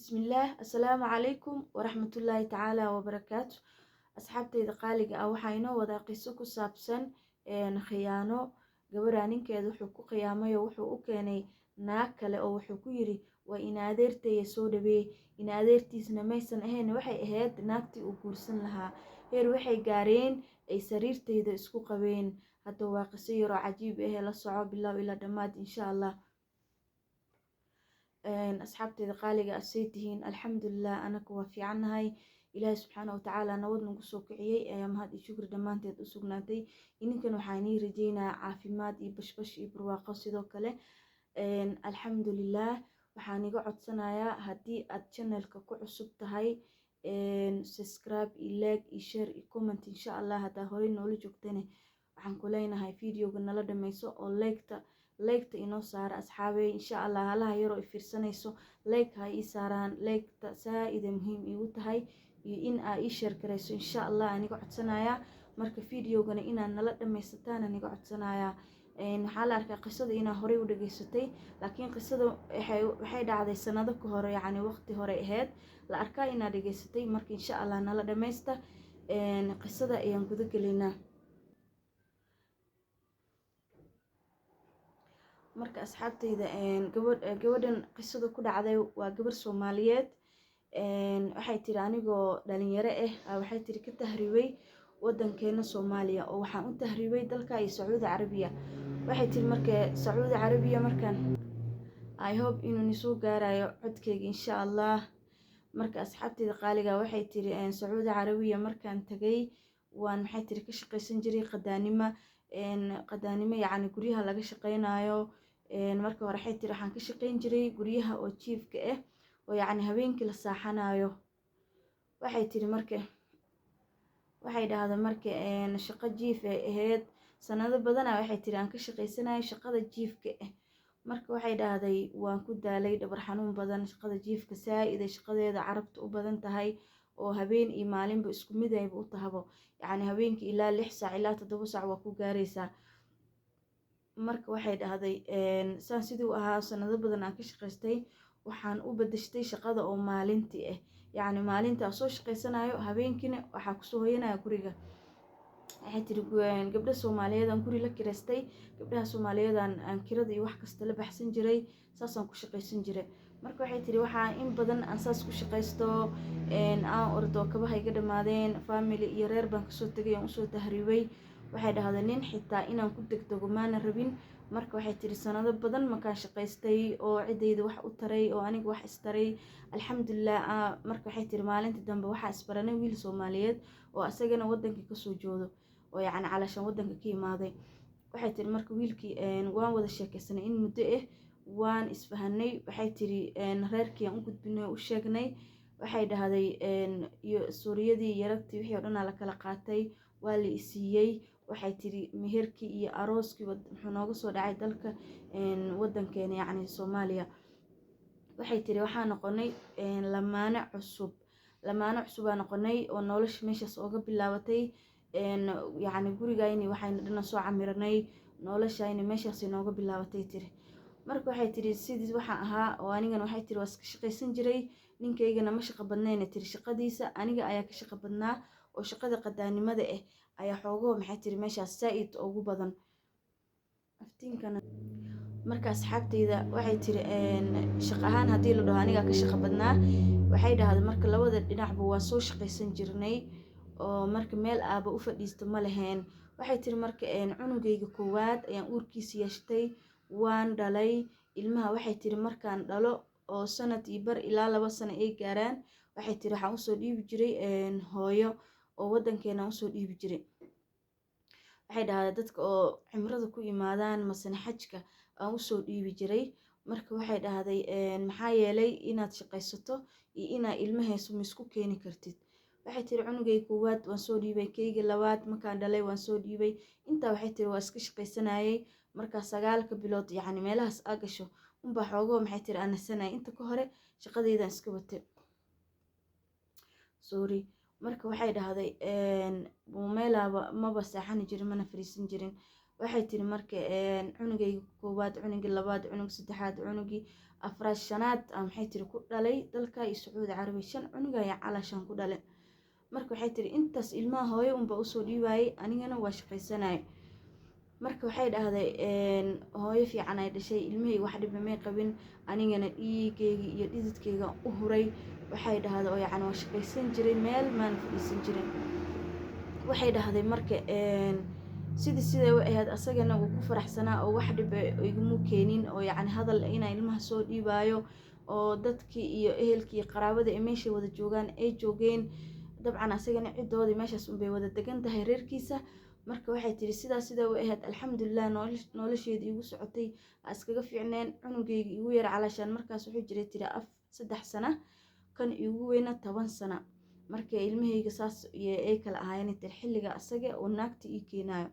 بسم الله. السلام عليكم ورحمة الله تعالى وبركاته. أصحابتي دقالق waxayno wada qiso ku saabsan khiyaano gabadha ninkeedu wuxuu ku qiyaamay oo wuxuu u keenay naag kale oo wuxuu ku yiri waa in adeertay soo dhaweey in adeertiisna maysan ahayn waxay ahayd naagtii uu guursan lahaa heer waxay gaareen ay sariirteeda isku qabeen hadda waa qiso yar oo cajiib ah la soco bilow ila dhamaad insha Allah. أصحابتي قالقة أسيتهين الحمد لله أنا كوافي عنها إلهي سبحانه وتعالى نود نقصوك عيي أيام هذه شكر دمانتي أسوقناتي إن كانوا حاني رجينا عافيمات بش برواقة صدو كله الحمد لله وحاني قعد سنايا هدي الچانل كو عصب تهي سبسكرايب إلاك إشير إكومنت إن شاء الله هدا هوري نولي جوكتيني waxaan ku leenahay videoga nala dhamayso oo leegta inoo saara asxaabey insha Allah halaha yaro fiirsanayso leeg ha ii saaraan leegta saaida muhiim iigu tahay iyo in aa ii share gareyso insha Allah aniga codsanaya marka videogana inaan nala dhamaysataan aniga codsanaya waxaa la arkaa qisada inaa horey u dhageysatay laakiin qisada waxay dhacday sanado ka hor yani waqti hore ahayd la arkaa inaa dhageysatay marka insha Allah nala dhamaysta qisada ayaan guda galeynaa. marka asxaabteyda gabadhan qisada ku dhacday waa gabar Soomaaliyeed waxay tiri anigoo dhalinyaro waxay tiri ka tahriibay wadankeena Soomaaliya oo waxaan u tahriibay dalka Sacuudi Carabiya waxay tiri marka Sacuudi Carabiya markaan I hope inuu soo gaarayo codkeyga insha Allah. marka asxaabteyda qaaliga waxay tiri Sacuudi Carabiya markaan tagay waan maxay tiri ka shaqeysan jiray qadaanimo yani guryaha laga shaqeynayo marka hore waxay tiri waxaan ka shaqeyn jiray guryaha oo jiifka oo yani habeenkii la saaxanayo waxay tiri marka waxay dhahday marka shaqo jiif ahayd sanado badan waxay tiri aan ka shaqeysanayo shaqada jiifka marka waxay dhahday waan ku daalay dhabar xanuun badan shaqada jiifka saaid shaqadeeda carabta u badan tahay oo habeen iyo maalinba isku mid ay u tahabo yani habeenkii ilaa 6 saac ilaa 7 saac waa ku gaareysaa. marka waxay dhahday saan sidoo ahaa sanado badan aan ka shaqeystay waxaan u bedeshtay shaqada oo maalintii yani maalinta soo shaqeysanayo habeenkina waxa ku soo hoyanaya guriga. waxay tiri gabdha Soomaaliyeed aan guri la kireystay gabdhaha Soomaaliyeed aan kirada iyo wax kasta la baxsan jiray saasaan ku shaqeysan jiray. marka waxay tiri waxaan in badan aan saas ku shaqeysto aan ordo kabaha iga dhamaadeen family iyo reer baan ka soo tagay aan u soo tahriibay waxay dhahday nin xitaa inaan ku degdego maana rabin. marka waxay tiri sanado badan markaan shaqeystay oo cidayda wax u taray oo aniga wax istaray alxamdulillah. marka waxay tiri maalintii dambe waxa isbaranay wiil Soomaaliyeed oo asagana wadanka ka soo joodo oo yani calashan wadanka ka imaaday. waxay tiri marka wiilkii waan wada sheekaysanay in muddo waan isfahanay waxay tiri reerkii aan u gudbinay u sheegnay waxay dhahday iyo suuriyadii yaragtii wixii oo dhan la kala qaatay waa la isiiyay waxay tiri meherkii iyo arooskii wuxuu nooga soo dhacay dalka wadankeena yani Soomaaliya. waxay tiri waxaan noqonay lamaane cusub aan noqonay oo nolosha meeshaas ooga bilaabatay yani gurigayni waxayna dhana soo camiranay noloshayni meeshaas nooga bilaabatay tiri. marka waxay tiri sidii waxaan ahaa oo anigana waxay tiri waa iska shaqeysan jiray ninkaygana ma shaqo badnayna tiri shaqadiisa aniga ayaa ka shaqo badnaa oo shaqada qadaanimada ayaa xoogo maxay tiri meeshaas saaid ugu badan aftiinkana. marka asxaabteyda waxay tiri shaqo ahaan hadii la dhaho aniga ka shaqo badnaa waxay dhahday marka labada dhinacba waa soo shaqeysan jirnay oo marka meel aaba u fadhiisto ma lahayn. waxay tiri marka cunugayga koowaad ayaan uurkiisa yeeshtay waan dhalay ilmaha waxay tiri markaan dhalo oo sanad iyo bar ilaa 2 sano ay gaaraan waxay tiri waxaan u soo dhiibi jiray hooyo oo wadankeena u soo dhiibi jiray. waxay dhahday dadka oo cimrada ku imaadaan masana xajka aan u soo dhiibi jiray. marka waxay dhahday maxaa yeelay inaad shaqeysato iyo inaad ilmaheesu isku keeni kartid. waxay tiri cunugay koowaad waan soo dhiibay keyga labaad markaan dhalay waan soo dhiibay inta waxay tiri waa iska shaqeysanayay marka 9 bilood yani meelahaas aa gasho unba xoogo maxay tiri aan nasanay inta ka hore shaqadeedan iska watay sorry. marka waxay dhahday meelaaba maba saaxan jirin mana fariisan jirin waxay tiri marka cunugayga koowaad, cunugii labaad, cunug saddexaad, cunugii afraad, shanaad maxay tiri ku dhalay dalka iyo Sacuudi Carabi. 5 cunug ayaa calashan ku dhalay. marka waxay tiri intaas ilmaha hooyo unba usoo dhiibayay, anigana waa shaqaysanay. marka waxay dhahday hooyo fiican ay dhashay, ilmihii wax dhib ma qabin, anigana dhiigayga iyo dhididkayga u huray. waxay dhahday oo yacni waa shaqaysan jiray, meel maan fadhiisan jirin. waxay dhahday marka sidii u ahayd, asagana wuu ku faraxsanaa oo wax dhib iguma keenin, oo yacni hadal inaa ilmaha soo dhiibayo oo dadkii iyo ehelkii qaraabada ee meesha wada joogaan ay joogeen. dabcan asagana cidoodii meeshaas unbay wada degan tahay reerkiisa. marka waxay tiri sidaas u ahayd, alxamdulilah nolosheeda igu socotay, iskaga fiicneen. cunugayga igu yar calashaan markaas wuxuu jiray tiri 3 sano, kan igu weyna 10 sano. marka ilmahayga saas ay kala ahaayeen tiri xilliga asaga oo naagta ii keenayo.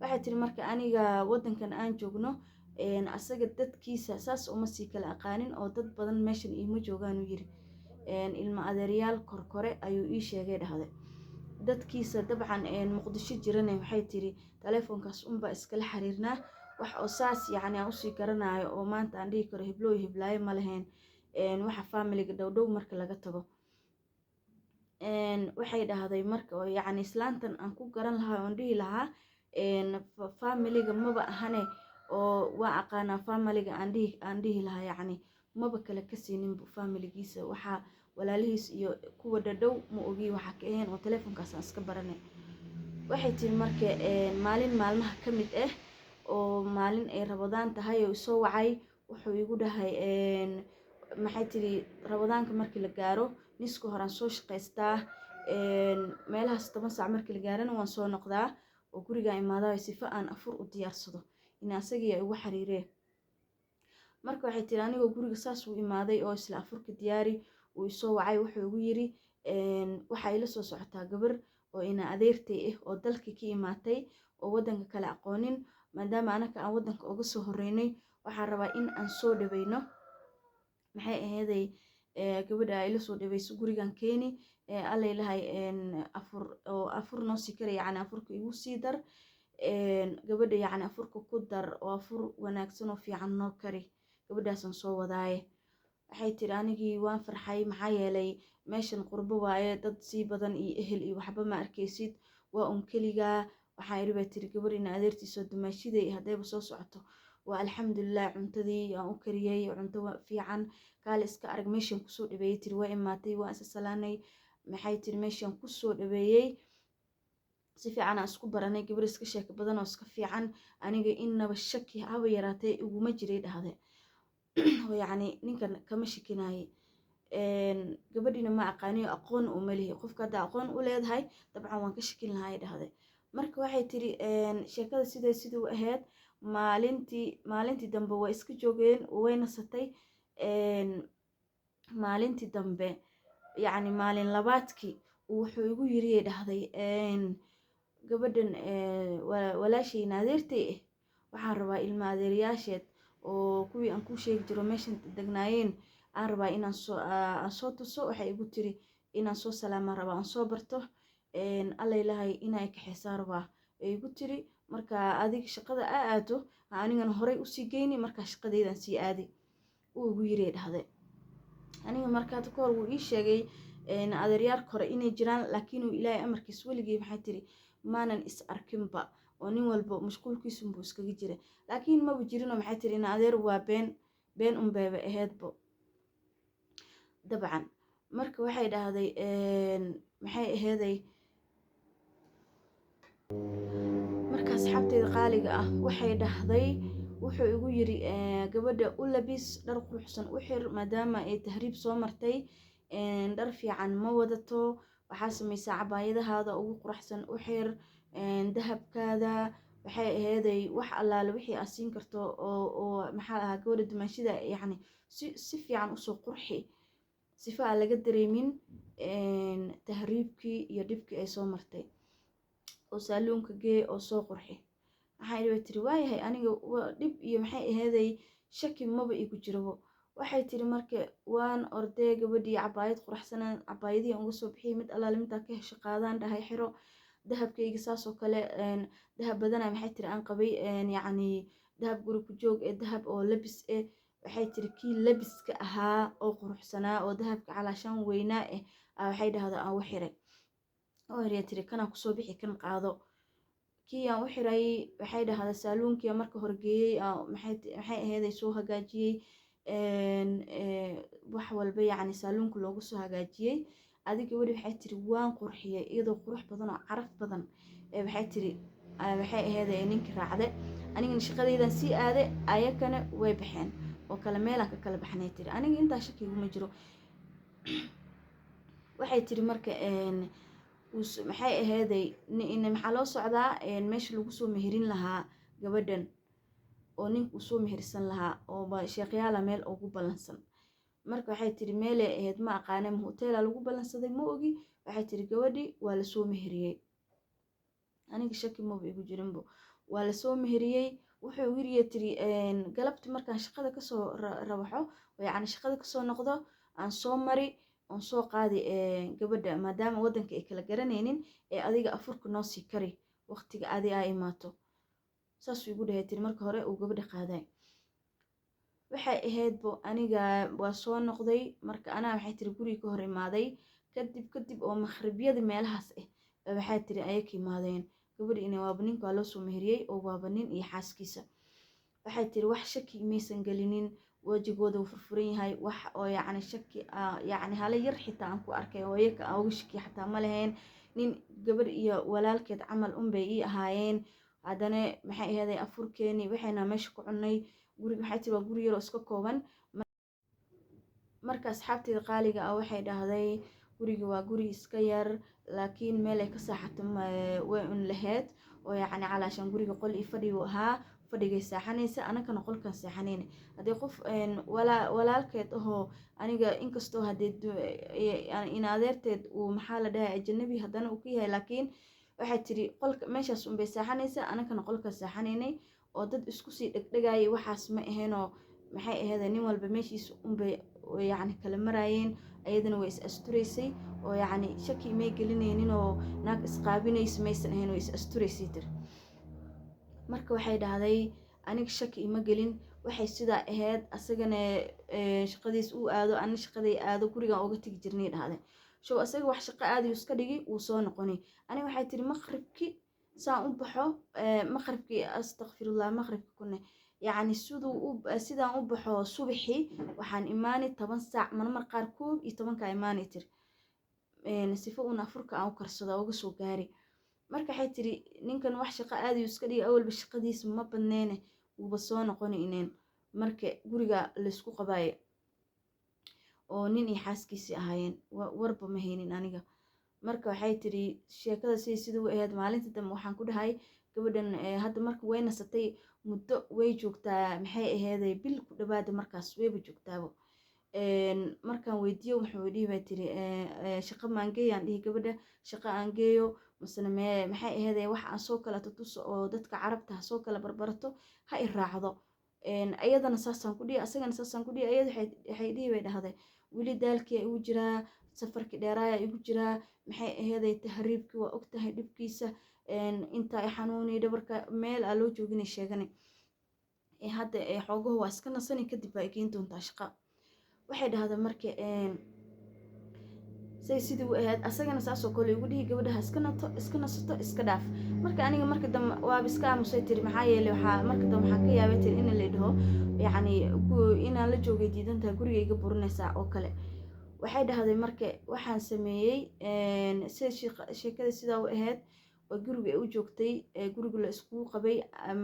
waxay tiri marka aniga wadankan aan joogno asaga dadkiisa saas uma sii kala aqaanin, oo dad badan meeshan iima joogaan uu yiri. ilma adeeryaal korkore ayuu ii sheegay dhahday. dadkiisa dabcan muqdisho jirana waxay tiri taleefonkaas unba iskala xiriirnaa, wax oo saas yacni aan usii garanayo oo maanta aan dhihi karo hiblooy hiblaayo ma lahayn, waxa faamiliga dhowdhow marka laga tago. waxay dhahday marka oo yacni islaantan aan ku garan lahaa oon dhihi lahaa faamiliga maba ahane, oo waa aqaanaa faamiliga aan dhihi lahaa yacni maba kale ka siinin faamiligiisa, waxaa walaalihiis iyo kuwa dhadhow ma ogi waxa ka ahayn, oo taleefonkaas aan iska baranay. waxay tiri marka maalin maalmaha ka mid ah oo maalin ay Ramadaan tahay oo soo wacay, wuxuu igu dhahay maxay tiri Ramadaanka markii la gaaro niska horaan soo shaqaystaa, meelahaas 10 saac markii la gaarana waan soo noqdaa oo guriga imaadaa sifa aan afur u diyaarsado in asagii ugu xariireen. marka waxay tiri anigoo guriga saas u imaaday oo isla afurka diyaari uu soo wacay, wuxuu igu yiri waxa ila soo socotaa gabar oo ina adeertay ah oo dalka ka imaatay oo wadanka kala aqoonin, maadaama anaka aan wadanka uga soo horeynay waxaan rabaa in aan soo dhaweyno. maxay ahaydey gabadha ila soo dhaweyso gurigan keeni, alla ilahay afur noo sii kara, yacni afurka igu sii dar, gabadha yacni afurka ku dar oo afur wanaagsan oo fiican noo kari, gabadhaasaan soo wadaaye. waxay tiri anigii waan farxay, maxaa yeelay meeshan qurbo waaye, dad sii badan iyo ehel iyo waxba ma arkaysid, waa un keligaa. waxaa iri bay tiri gabar ina adeertiisoo dumaashiday haddayba soo socoto, waa alxamdulilah cuntadii aan u kariyay cunto fiican, kaale iska arag meeshan kusoo dhaweeyey tiri, waa imaatay waa isa salaanay. maxay tiri meeshan kusoo dhaweeyey si fiican aan isku baranay, gabar iska sheeko badan oo iska fiican, aniga inaba shaki haba yaraatee iguma jiray dhahday. oo yacni ninkan kama shakinaaye, gabadhina ma aqaaniyo aqoon uma lihi, qofka hadda aqoon u leedahay dabcan waan ka shakin lahay dhahday. marka waxay tiri sheekada siduu ahayd, maalintii dambe waa iska joogeen, way nasatay. maalintii dambe yacni maalin labaadkii wuxuu igu yiri dhahday gabadhan walaashayna adeertay ah, waxaan rabaa ilma adeeryaasheed oo kuwii aan ku sheegi jiro meeshan degnaayeen aan rabaa inaan soo tuso. waxay igu tiri inaan soo salaama rabaa, aan soo barto, alla ilahay inay kaxaysaa rabaa ay igu tiri. marka adiga shaqada aado anigana horay usii geyni, markaa shaqadeydaan sii aaday uu igu yiri dhahday. aniga markaa ka hor wuu ii sheegay adeeryaal kore inay jiraan, laakiin uu ilaahay amarkiis weligii maxay tiri maanan is arkinba, oo nin walba mashquulkiisu buu iskaga jiray, laakiin maba jirinoo maxay tiri in adeer waa been unbayba ahaydbo dabcan. marka waxay dhahday maxay ahaydey marka asxaabteeda qaaliga ah, waxay dhahday wuxuu igu yiri gabadha u labis, dhar quruxsan u xir, maadaama ay tahriib soo martay, dhar fiican ma wadato, waxaa samaysaa cabaayadahaada ugu quruxsan u xir, dahabkaada. waxay ahaydey wax allaale wixii aad siin karto oo maxaa ahaa gabadha dumaashida yacni si fiican usoo qurxi, sifa aan laga dareemin tahriibkii iyo dhibkii ay soo martay, oo saaluunka gee oo soo qurxi. waxay iri tiri waayahay aniga dhib iyo maxay ahaydey shaki maba igu jirabo. waxay tiri marka waan ordee gabadhii cabaayad quruxsanaan cabaayadii uga soo bixiyay, mid allaale midaan ka hesho qaadaan dhahay xiro. dahabkayga saas oo kale dahab badana maxay tiri aan qabay yacni dahab guri ku joog dahab oo labis waxay tiri kii labiska ahaa oo quruxsanaa oo dahabka calaashan weynaa waxay dhahdaa aan u xiray oo horiya tiri kana kusoo bixi kan qaado kii aan u xiray waxay dhahdaa saaluunkii marka horgeeyey maxay ahayd soo hagaajiyey wax walba yacni saaluunka loogu soo hagaajiyey adiga weli waxay tiri waan qurxiyey iyadoo qurux badan oo caraf badan waxay tiri waxay ahayd ninkii raacde anigana shaqadaydan sii aade ayakana way baxeen oo kala meelaan ka kala baxnay tiri aniga intaa shakiguma jiro waxay tiri marka maxay ahayday maxaa loo socdaa meesha lagu soo meherin lahaa gabadhan oo ninka uu soo mehersan lahaa oo sheekyaala meel ugu ballansan marka waxay tiri meelay ahayd ma aqaana ma hoteela lagu ballansaday ma ogi waxay tiri gabadhii waa lasoo meheriyey aniga shaki maba igu jirinbo waa lasoo meheriyey wuxuu wiriya tiri galabti markaan shaqada kasoo rawaxo yacni shaqada kasoo noqdo aan soo mari on soo qaadi gabadha maadaama waddanka ay kala garanaynin adiga afurka noo sii kari waqtiga adi aa imaato saasuu igu dhahay tiri marka hore uu gabadha qaaday waxay ahaydbo aniga waa soo noqday marka anaa waxay tiri guriga ka hor imaaday kadib oo makhribyada meelahaas waxay tiri ayaka imaadeen gabadha ina waaba ninka waa loo soo meheriyey oo waaba nin iyo xaaskiisa waxay tiri wax shaki maysan gelinin wajigooda uu furfuran yahay wax oo yacni shaki yacni hala yar xitaa aan ku arkay hooyaka aan uga shaki xataa ma lahayn nin gabadh iyo walaalkeed camal unbay ii ahaayeen haddana maxay ahaday afurkeeni waxayna meesha ku cunnay guriga waxay tiri waa guri yaroo iska kooban marka asxaabteeda qaaliga waxay dhahday guriga waa guri iska yar laakiin meel ay ka saaxato way un lahayd oo yacni calaashan guriga qol iyo fadhi uu ahaa fadhigay saaxanaysa anakana qolkan saaxanayna haddii qof walaalkeed ahoo aniga inkastoo haddee in adeerteed uu maxaa la dhahay ajanabi haddana uu ka yahay laakiin waxay tiri qolka meeshaas unbay saaxanaysa anakana qolkan saaxanaynay oo dad isku sii dhegdhegayay waxaas ma ahaynoo maxay ahayd nin walba meeshiisa unbay yacni kala maraayeen ayadana way is asturaysay oo yacni shaki may gelinaynin oo naag isqaabinaysa maysan ahayn way is asturaysay tiri marka waxay dhahday aniga shaki ima gelin waxay sidaa ahayd asagana shaqadiis uu aado ana shaqaday aado gurigan uga tegi jirnay dhahday show asaga wax shaqo aadayu iska dhigi wuu soo noqonay aniga waxay tiri maqribki saan u baxo maqribki astaqfirullah maqribki kunne yacni sidaan u baxo subaxii waxaan imaani 10 saac marmar qaar 11 ka imaani tiri sifo uun afurka aan u karsado uga soo gaari marka waxay tiri ninkan wax shaqo aadayu iska dhigi awalba shaqadiisa ma badneene wuuba soo noqonayneen marka guriga laysku qabaaye oo nin iyo xaaskiisii ahaayeen warba ma haynin aniga marka waxay tiri sheekada sida u ahayd maalinta dambe waxaan ku dhahay gabadhan hadda marka way nasatay muddo way joogtaa maxay ahayday bil ku dhawaada markaas wayba joogtaabo markaan weydiiyo wuxuu dhihi bay tiri shaqo maangeeyaan dhihi gabadha shaqo aan geeyo masana maxay ahayday wax aan soo kala tutuso oo dadka carabta soo kala barbarato ha i raacdo ayadana saasaan ku dhihi asagana saasaan ku dhihi ayada waxay dhihi bay dhahday weli daalkii igu jiraa safarkii dheeraaya igu jiraa maxay ahayday tahriibkii waa ogtahay dhibkiisa inta ay xanuuni dhabarka meel aa loo jooginay sheeganay hadda xoogaho waa iska nasani kadib baa igeyn doontaa shaqa waxay dhahday marka say sidii u ahayd asagana saasoo kale igu dhihi gabadha iska nasato iska dhaaf marka aniga marka dambe waaba iska aamusay tiri maxaa yeelay marka dambe waxaan ka yaabay tiri in la dhaho yacni inaan la joogay diidantahay guriga iga burinaysaa oo kale waxay dhahday marka waxaan sameeyey sida sheekada sidaa u ahayd oo guriga ay u joogtay guriga la iskugu qabay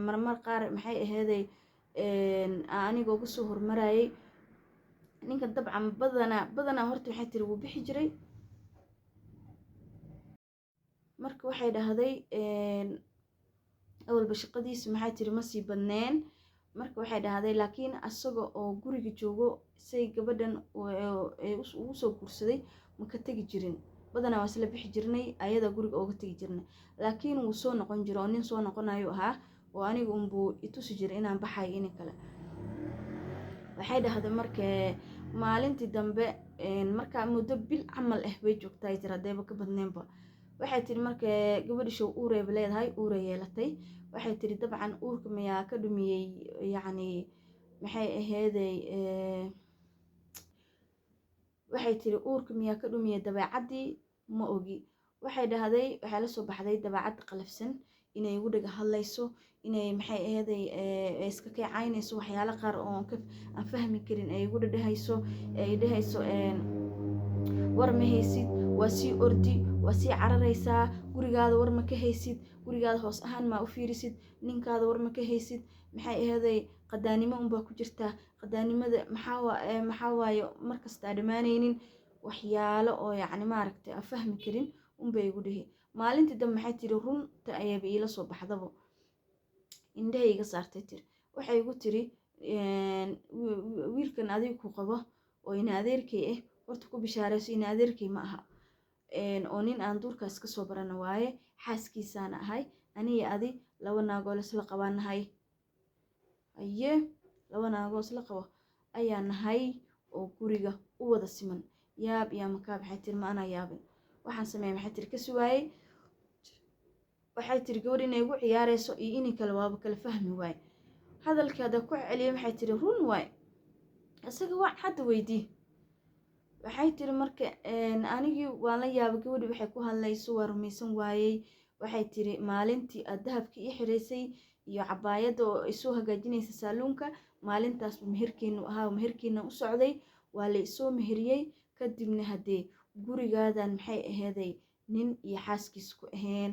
marmar qaar maxay ahayday aniga uga soo hormarayay ninka dabcan badanaa horta waxay tiri wuu bixi jiray marka waxay dhahday awalba shaqadiisa maxay tiri ma sii badneen marka waxay dhahday laakiin asaga oo guriga joogo say gabadhan ugu soo guursaday ma ka tegi jirin badanaa waa isla bixi jirnay ayada guriga ooga tegi jirnay laakiin wuu soo noqon jiro oo nin soo noqonayo ahaa oo aniga unbuu itusi jiray inaan baxayo in kale waxay dhahday marka maalintii dambe markaa muddo bil camal way joogtaa tir haddayba ka badneenba waxay tiri marka gabadhi show uurey leedahay uurey yeelatay waxay tiri dabcan uurka miyaa ka dhumiyey yacni maxay aheeday waxay tiri uurka miyaa ka dhumiyey dabeecadii ma ogi waxay dhahday waxay la soo baxday dabeecad qalafsan inay ugu dhaga hadlayso inay maxay aheeday iska kacaynayso waxyaalo qaar oo aan fahmi karin ay ugu dhahayso ay dhahayso war ma haysid waa sii ordi waa sii cararaysaa gurigaada war ma ka haysid gurigaada hoos ahaan ma u fiirisid ninkaada war ma ka haysid maxay aheeday qadaanimo unbaa ku jirtaa qadaanimada maxaa waayo markastaa dhammaanaynin waxyaalo oo yacni maaragtay aan fahmi karin unbay igu dhihi maalintii dambe maxay tiri runta ayaaba iila soo baxdabo indhahay iga saartay tiri waxay igu tiri wiilkan adiga ku qabo oo ina adeerkay ah horta ku bishaarayso ina adeerkay ma aha oo nin aan duurkaas ka soo barana waaye xaaskiisaan ahay aniga adi laba naagoo isla qabaanahay aye laba naagoo isla qabo ayaa nahay oo guriga u wada siman yaab iyo makaab waxay tiri ma ana yaabin waxaan sameeyay maxay tiri ka suwaayay waxay tiri gabadh inay ugu ciyaarayso iyo inay kala waaba kala fahmi waay hadalkeeda ku celiyay waxay tiri run waay isaga waa hadda weydii waxay tiri marka anigii waan la yaabay gabadhi waxay ku hadlayso waa rumaysan waayey waxay tiri maalintii aad dahabkii ii xiraysay iyo cabaayadda oo isoo hagaajinaysa saaluunka maalintaas meherkeenu ahaa meherkeena u socday waa la isoo meheriyey kadibna haddee gurigaadan maxay aheeday nin iyo xaaskiis ku ahayn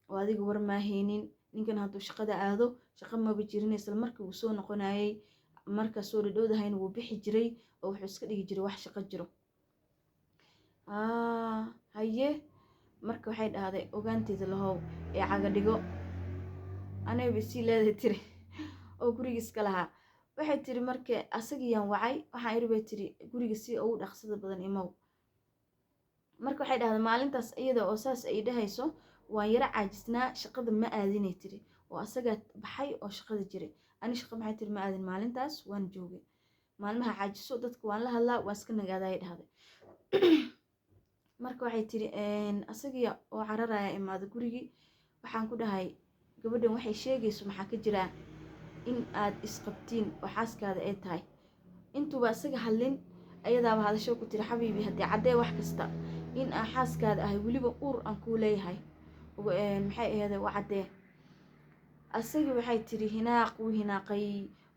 oo adiga war maahaynin ninkan hadduu shaqada aado shaqo maba jirin isla markii uu soo noqonayay markaa soo dhadhowdahayna wuu bixi jiray oo wuxuu iska dhigi jiray wax shaqo jiro haye marka waxay dhahday ogaanteeda lahow ee caga dhigo anayba sii leedahay tiri oo guriga iska lahaa waxay tiri marka asagiyaan wacay waxaan iri bay tiri guriga si ugu dhaqsada badan imow marka waxay dhahday maalintaas iyada oo saas ay dhahayso waan yara caajisnaa shaqada ma aadinay tiri oo asagaa baxay oo shaqada jiray ani shaqa maxay tiri ma aadin maalintaas waan joogay maalmaha caajiso dadka waan la hadlaa waan iska nagaaday dhahday marka waxay tiri asagiya oo cararaya imaada gurigii waxaan ku dhahay gabadhan waxay sheegayso maxaa ka jiraa in aad isqabtiin oo xaaskaada ay tahay intuuba asaga hadlin ayadaaba hadasho ku tiri xabiibi haddii caddee wax kasta in aan xaaskaada ahay weliba uur aan kuu leeyahay maxay aheeday u caddee asagii waxay tiri hinaaq wuu hinaaqay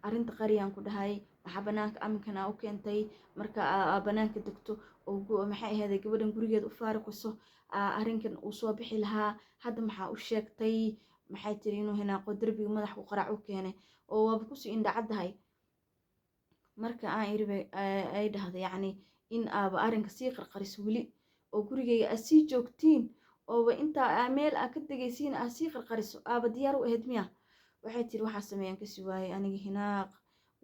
arrinta qariyaan ku dhahay waxaa banaanka aminkan aa u keentay marka aa banaanka degto oo maxay aheeday gabadhan gurigeeda u faariqiso arrinkan uu soo bixi lahaa hadda maxaa u sheegtay maxay tiri inuu hinaaqo derbiga madax u qarac u keenay oo waaba kusii indhacaddahay marka aan iriba ay dhahday yacni in aaba arrinka sii qarqariso weli oo gurigeyga aad sii joogtiin ooba intaa meel aa ka degaysiin aa sii qarqariso aaba diyaar u ahayd miya waxay tiri waxaa sameeyaan kasii waayey aniga hinaaq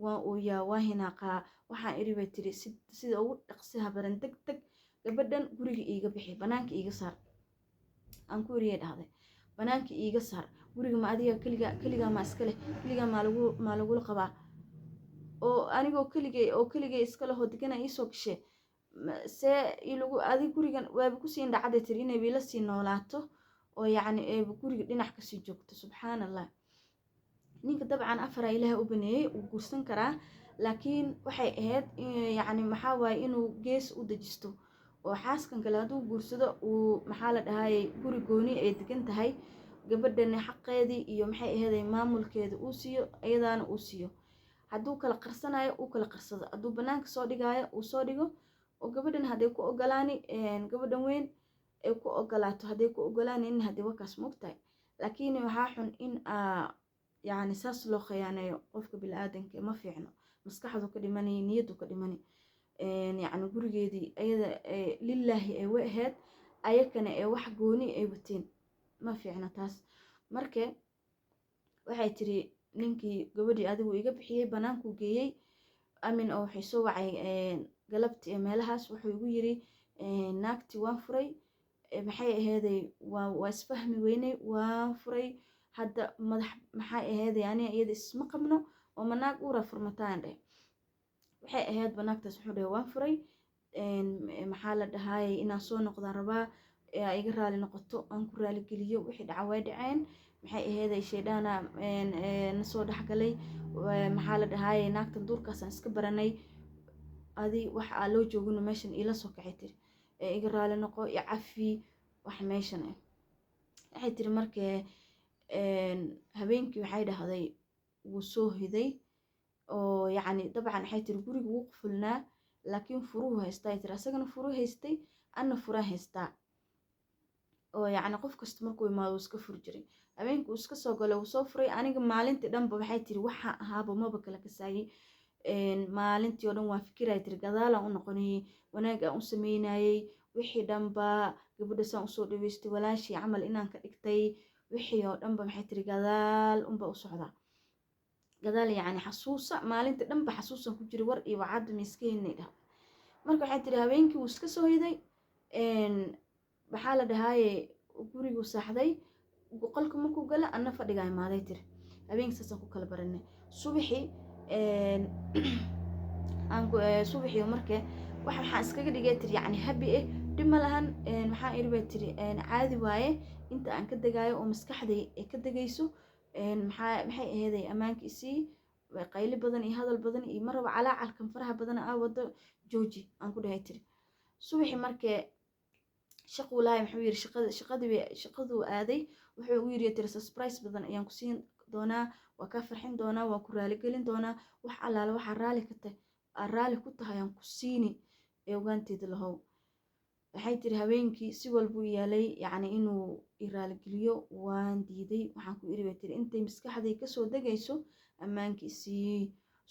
waan ooyaa waa hinaaqaa waxaan iri bay tiri sida ugu dhaqsiha badan deg deg gabadhan guriga iiga bixi banaanka iiga saar aan ku iriyay dhahday banaanka iiga saar guriga ma adiga keligaa ma iska leh keligaa maa lagula qabaa oo anigoo keligay iska leho degana iisoo gashe see adig gurigan waaba kusii indhacadday tiri inay biila sii noolaato oo yacni eeba guriga dhinac kasii joogto subxaan allah ninka dabcan afaraa ilaahay u baneeyey uu guursan karaa laakiin waxay ahayd yacni maxaa waaye inuu gees u dejisto oo xaaskan kale hadduu guursado uu maxaa la dhahayay guri gooni ay degan tahay gabadhana xaqeedii iyo maxay aheeday maamulkeeda uu siiyo iyadaana uu siiyo hadduu kala qarsanayo uu kala qarsado hadduu banaanka soo dhigaayo uu soo dhigo oo gabadhan hadday ku ogolaani gabadhan weyn ay ku ogolaato hadday ku ogolaanaynin haddii wakaas moogtahay laakiin waxaa xun in yacni saas loo khiyaaneeyo qofka bini-aadanka ma fiicno maskaxdu ka dhimani niyadu ka dhimani yacni gurigeedii ayada lilaahi ay wa ahayd ayakana ee wax gooni ay wateen ma fiicno taas marka waxay tiri ninkii gabadhii adigu iga bixiyey banaankuu geeyey amin oo waxay soo wacay galabti ee meelahaas wuxuu igu yiri naagtii waan furay maxay aheeday waa isfahmi weynay waan furay hadda madax maxay aheeday aniga iyada isma qabno oo manaag uura furmataan dheh waxay ahayd banaagtaas wuxuu dhahay waan furay maxaa la dhahayay inaan soo noqdaan rabaa iga raali noqoto aan ku raali geliyo wixii dhaca way dhaceen maxay aheeday shaydhaana na soo dhexgalay maxaa la dhahaayay naagtan duurkaasaan iska baranay adi wax aa loo joogino meeshan ila soo kacay tiri iga raali noqo iyo cafi wax meeshan waxay tiri markee habeenkii waxay dhahday wuu soo hiday oo yacni dabcan waxay tiri guriga wuu qufulnaa laakiin furuhu haystaa ay tiri asagana furu haystay anna furaan haystaa oo yacni qof kasta markuu imaado uu iska furi jiray habeenkii uu iska soo galay uu soo furay aniga maalintii dhanba waxay tiri waxaa ahaaba maba kala kasaayay maalintii oo dhan waan fikiraya tiri gadaalaan u noqonayay wanaag aan u sameynayay wixii dhanba gabadha saan usoo dhaweystay walaashii camal inaan ka dhigtay wixii oo dhanba maxay tiri gadaal unba u socdaa gadaal yacni xasuusa maalintii dhanba xasuusan ku jira war iyo wacadda miiskeenay dhah marka waxay tiri habeenkii wuu iska soo hiday maxaa la dhahaaye gurigu saaxday qolka markuu gala anna fadhigaa imaaday tiri habeenkii saasaan ku kala baranay subaxii subaxii markee waxaan iskaga dhigay tiri yacni habi dhib ma lahan maxaa iri bay tiri caadi waaye inta aan ka degaayo oo maskaxday ay ka degayso maxay aheeday ammaanka isii qayli badan iyo hadal badan iyo maraba calaacalkan faraha badan aa wado jooji aan ku dhahay tiri subaxii markee shaquu lahay muxuu yiri shaqaduu aaday wuxuu ugu yiri tiri surprise badan ayaan ku siin doonaa waa ka farxin doonaa waa ku raali gelin doonaa wax allaale waxaa raali ku tahay aan ku siini ee ogaanteeda lahow waxay tiri habeenkii si walbuu yaalay yacni inuu i raali geliyo waan diiday waxaan ku iri bay tiri intay maskaxday kasoo degayso ammaanka isii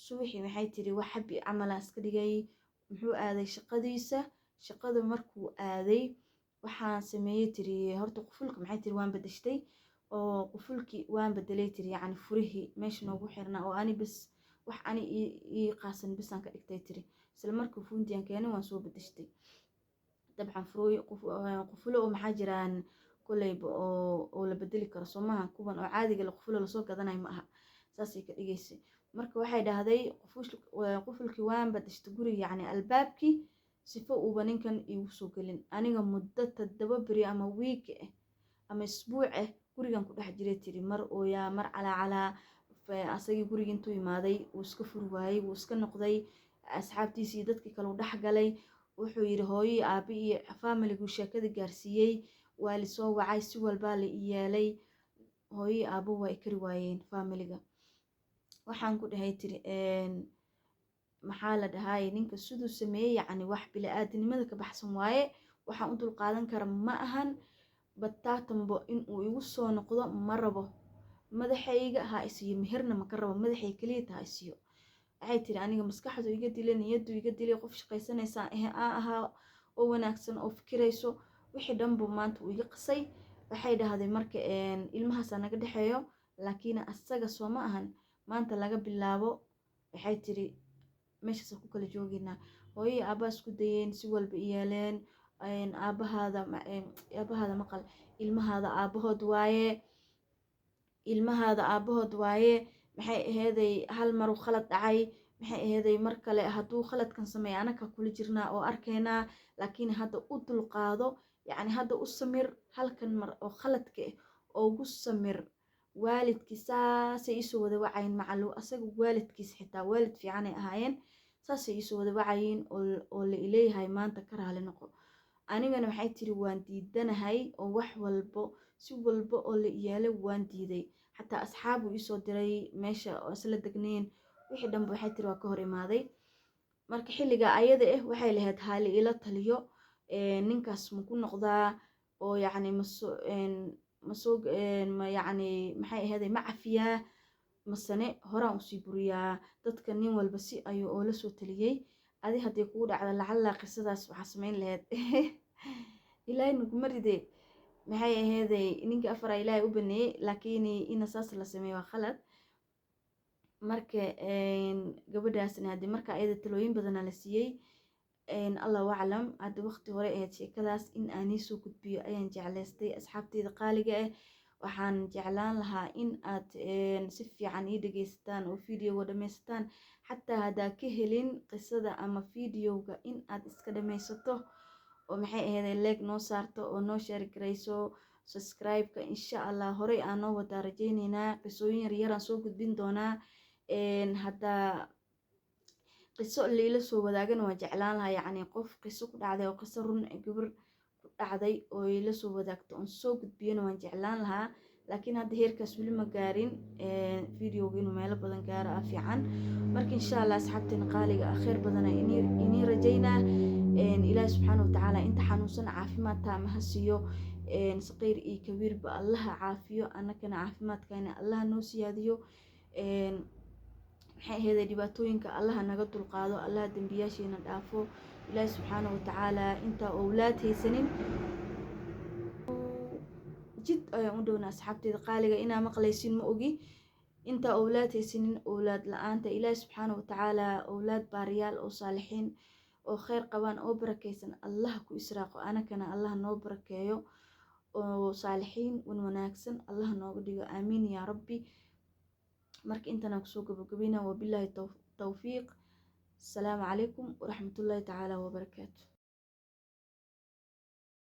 subaxii waxay tiri wax habi camalaan iska dhigay muxuu aaday shaqadiisa shaqada markuu aaday waxaan sameeyey tiri horta qufulka maxay tiri waan bedeshtay oo qufulkii waan bedelay tiri yacni furihii meesha noogu xirnaa oo ani bas wax ani ii qaasan bisaan ka dhigtay tiri isla markii fuuntiyan keenay waan soo bedeshtay dabcan qufulo oo maxaa jiraan koleyba oo la bedeli karo soomaha kuwan oo caadiga la qufulo lasoo gadanayo ma aha saasay ka dhigaysay marka waxay dhahday qufulkii waan bedeshtay guriga yacni albaabkii sifo uuba ninkan iigu soo gelin aniga muddo 7 beri ama wiig ama isbuuc gurigan ku dhex jiray tiri mar ooyaa mar calaa asagii guriga intuu imaaday wuu iska furi waayey wuu iska noqday asxaabtiisii dadkii kale u dhex galay wuxuu yiri hooyo aabi iyo familigu sheekada gaarsiiyey waa la soo wacay si walba la yeelay hooyo aabo way kari waayeen familiga waxaan ku dhahay tiri maxaa la dhahaayay ninka siduu sameeyay yacni wax bili-aadinimada ka baxsan waaye waxaan u dul qaadan kara ma ahan bataatanbo inuu igu soo noqdo ma rabo madaxayga ha isiyo meherna ma ka rabo madaxay kaliya ha isiyo waxay tiri aniga maskaxdu iga dilay niyadu iga dilay qof shaqaysanaysa ahaa oo wanaagsan oo fikirayso wixii dhanba maanta uu iga qasay waxay dhahday marka ilmahaas naga dhaxeeyo laakiin asaga soo ma ahan maanta laga bilaabo waxay tiri meeshaas ku kala jooginaa hooyo aabaa isku dayeen si walba iyaaleen aabahaada maqal ilmahaada aabahood waaye maxay aheeday hal mar uu khalad dhacay maxay aheeday mar kale hadduu khaladkan sameeyo anaka kula jirnaa oo arkaynaa laakiin hadda u dulqaado yacni hadda u samir halkan mar oo khaladka oo ugu samir waalidkii saasay isoo wada wacayin macallow asaga waalidkiis xitaa waalid fiicanay ahaayeen saasay isoo wada wacayin oo la ileeyahay maanta ka raali noqo anigana waxay tiri waan diidanahay oo wax walbo si walba oo la iyaalay waan diiday xataa asxaabu isoo diray meesha oo isla degneen wixii dhanba waxay tiri waa ka hor imaaday marka xilliga ayada waxay lahayd haali ila taliyo ninkaas ma ku noqdaa oo yacni yacni maxay aheeday ma cafiyaa masane horaan usii buriyaa dadka nin walba si ayuu oo la soo taliyey adi haddii kugu dhacda lacalla qisadaas waxaa samayn lahayd ilaahay naguma ride maxay aheeday ninka afar ilaahay u baneeyey laakiin ina saas la sameeyo waa khalad marka gabadhaasna haddii marka ayada talooyin badana la siiyey allahu aclam hadda waqti hore ahayd sheekadaas in aan iisoo gudbiyo ayaan jeclaystay asxaabteyda qaaliga waxaan jeclaan lahaa in aad si fiican ii dhageysataan oo videoga dhammaysataan xataa haddaa ka helin qisada ama videoga in aad iska dhammaysato oo maxay ahayd like noo saarto oo noo share garayso subscribe-ka insha Allah horey aan noo wada rajaynaynaa qisooyin yar yar aan soo gudbin doonaa hadda qiso leela soo wadaagana waan jeclaan lahaa yacni qof qiso ku dhacday oo qiso run gabar ku dhacday oo ila soo wadaagto on soo gudbiyana waan jeclaan lahaa laakiin hadda heerkaas weli ma gaarin videoga inuu meelo badan gaaro ah fiican marka insha Allah asxaabteena qaaliga ah khayr badan inii rajaynaa ilaahay subxaanahu wa tacaala inta xanuunsan caafimaad taama ha siiyo saqiir iyo kabiirba allaha caafiyo annagana caafimaadkayna allaha noo siyaadiyo maxay ahayd dhibaatooyinka allaha naga dulqaado allaha dambiyaasheena dhaafo ilaahay subxaanahu wa tacaala inta awlaad haysanin jid ayaan u dhowna asxaabteeda qaaliga inaa maqlaysin ma ogi inta awlaad haysanin awlaad la-aanta ilaahay subxaanahu wa tacaala awlaad baariyaal oo saalixiin oo khayr qabaan oo barakaysan allaha ku israaqo anakana allaha noo barakeeyo oo saalixiin wanaagsan allaha nooga dhigo aamiin yaa rabbi marka intaan kusoo gabagabayna wabilaahi tawfiiq asalaamu calaykum waraxmatullaahi tacaala wabarakaatu